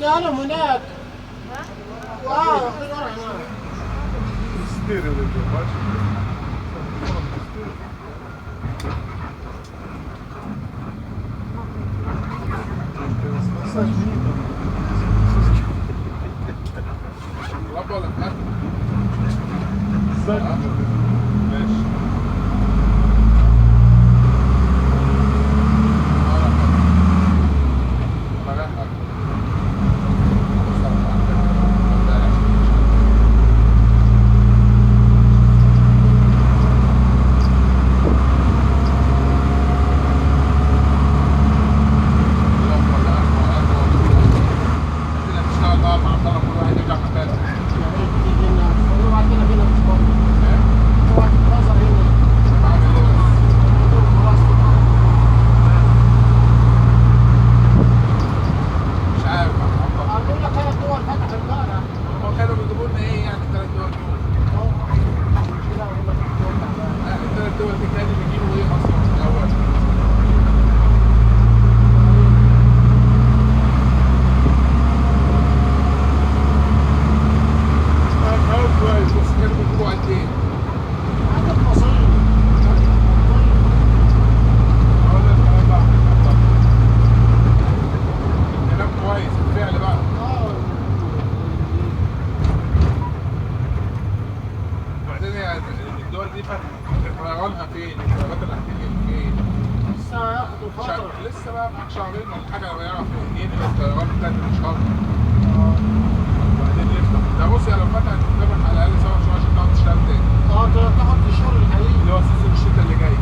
لهم هناك. واخدين ورق هناك. Estéreo dentro da parte. لا بقول لك ها ماشي. الدول دي طيرانها فين؟ الطيارات اللي هتيجي فين؟ لسه هياخدوا فترة. لسه بقى معاك شهرين ولا حاجة لما يعرف ينقل الطيارات بتاعت الشهر. وبعدين يفتح. ده روسيا لو فتحت قدامك على الأقل 7 شهور عشان تعرف تشتغل تاني. تاخد الشغل الحقيقي. اللي هو سيزون الشتاء اللي جاي.